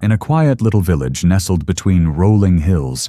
In a quiet little village nestled between rolling hills,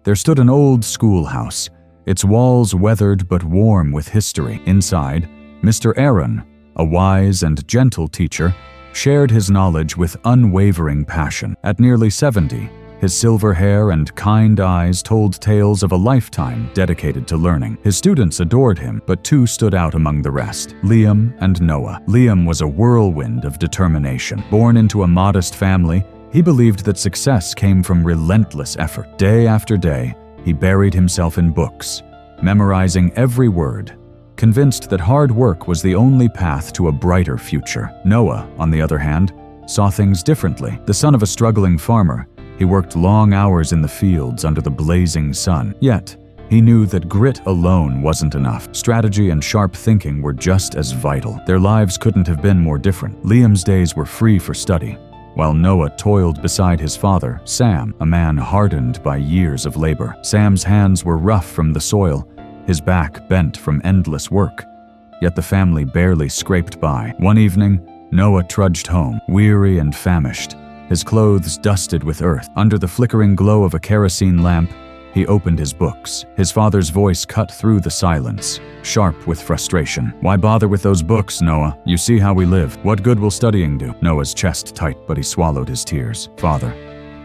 there stood an old schoolhouse, its walls weathered but warm with history. Inside, Mr. Aaron, a wise and gentle teacher, shared his knowledge with unwavering passion. At nearly 70, his silver hair and kind eyes told tales of a lifetime dedicated to learning. His students adored him, but two stood out among the rest: Liam and Noah. Liam was a whirlwind of determination. Born into a modest family, he believed that success came from relentless effort. Day after day, he buried himself in books, memorizing every word, convinced that hard work was the only path to a brighter future. Noah, on the other hand, saw things differently. The son of a struggling farmer, he worked long hours in the fields under the blazing sun. Yet, he knew that grit alone wasn't enough. Strategy and sharp thinking were just as vital. Their lives couldn't have been more different. Liam's days were free for study, while Noah toiled beside his father, Sam, a man hardened by years of labor. Sam's hands were rough from the soil, his back bent from endless work. Yet the family barely scraped by. One evening, Noah trudged home, weary and famished, his clothes dusted with earth. Under the flickering glow of a kerosene lamp, he opened his books. His father's voice cut through the silence, sharp with frustration. "Why bother with those books, Noah? You see how we live. What good will studying do?" Noah's chest tight, but he swallowed his tears. "Father,"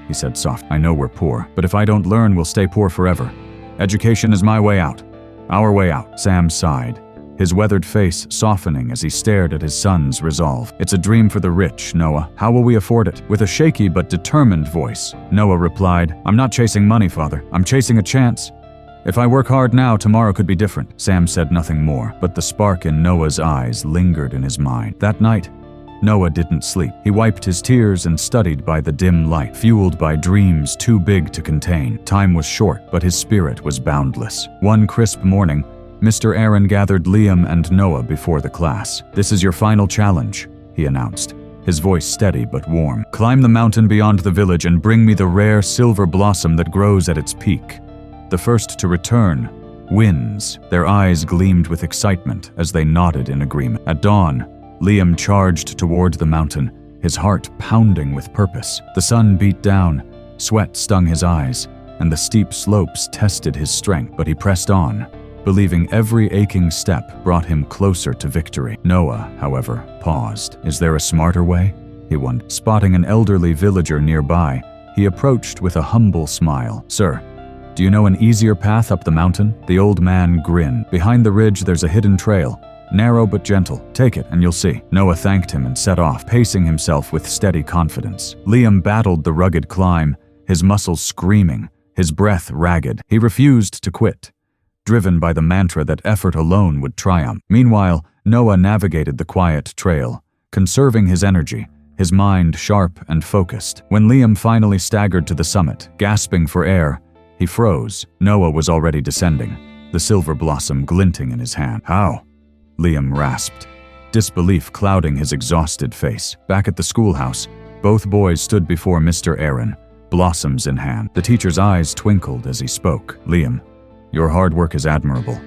he said softly, "I know we're poor, but if I don't learn, we'll stay poor forever. Education is my way out. Our way out." Sam sighed, his weathered face softening as he stared at his son's resolve. "It's a dream for the rich, Noah. How will we afford it?" With a shaky but determined voice, Noah replied, "I'm not chasing money, Father. I'm chasing a chance. If I work hard now, tomorrow could be different." Sam said nothing more, but the spark in Noah's eyes lingered in his mind. That night, Noah didn't sleep. He wiped his tears and studied by the dim light, fueled by dreams too big to contain. Time was short, but his spirit was boundless. One crisp morning, Mr. Aaron gathered Liam and Noah before the class. "This is your final challenge," he announced, his voice steady but warm. "Climb the mountain beyond the village and bring me the rare silver blossom that grows at its peak. The first to return wins." Their eyes gleamed with excitement as they nodded in agreement. At dawn, Liam charged toward the mountain, his heart pounding with purpose. The sun beat down, sweat stung his eyes, and the steep slopes tested his strength, but he pressed on, believing every aching step brought him closer to victory. Noah, however, paused. "Is there a smarter way?" he wondered. Spotting an elderly villager nearby, he approached with a humble smile. "Sir, do you know an easier path up the mountain?" The old man grinned. "Behind the ridge there's a hidden trail, narrow but gentle. Take it and you'll see." Noah thanked him and set off, pacing himself with steady confidence. Liam battled the rugged climb, his muscles screaming, his breath ragged. He refused to quit, driven by the mantra that effort alone would triumph. Meanwhile, Noah navigated the quiet trail, conserving his energy, his mind sharp and focused. When Liam finally staggered to the summit, gasping for air, he froze. Noah was already descending, the silver blossom glinting in his hand. "How?" Liam rasped, disbelief clouding his exhausted face. Back at the schoolhouse, both boys stood before Mr. Aaron, blossoms in hand. The teacher's eyes twinkled as he spoke. "Liam, your hard work is admirable,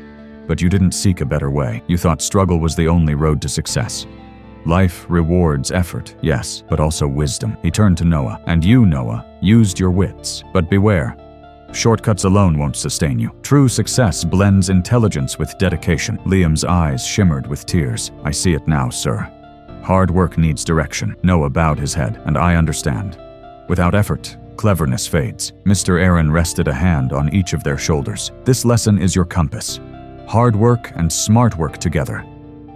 but you didn't seek a better way. You thought struggle was the only road to success. Life rewards effort, yes, but also wisdom." He turned to Noah. "And you, Noah, used your wits. But beware. Shortcuts alone won't sustain you. True success blends intelligence with dedication." Liam's eyes shimmered with tears. "I see it now, sir. Hard work needs direction." Noah bowed his head. "And I understand. Without effort, cleverness fades." Mr. Aaron rested a hand on each of their shoulders. "This lesson is your compass. Hard work and smart work together.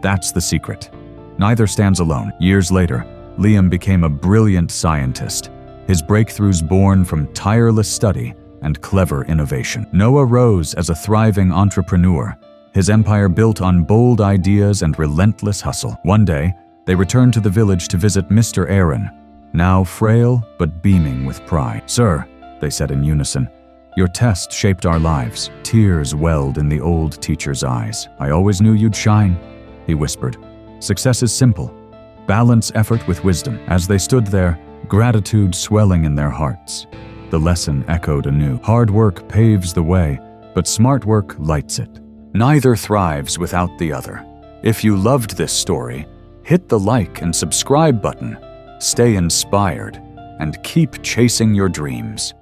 That's the secret. Neither stands alone." Years later, Liam became a brilliant scientist, his breakthroughs born from tireless study and clever innovation. Noah rose as a thriving entrepreneur, his empire built on bold ideas and relentless hustle. One day, they returned to the village to visit Mr. Aaron, now frail but beaming with pride. "Sir," they said in unison, "your test shaped our lives." Tears welled in the old teacher's eyes. "I always knew you'd shine," he whispered. "Success is simple. Balance effort with wisdom." As they stood there, gratitude swelling in their hearts, the lesson echoed anew. Hard work paves the way, but smart work lights it. Neither thrives without the other. If you loved this story, hit the like and subscribe button. Stay inspired, and keep chasing your dreams.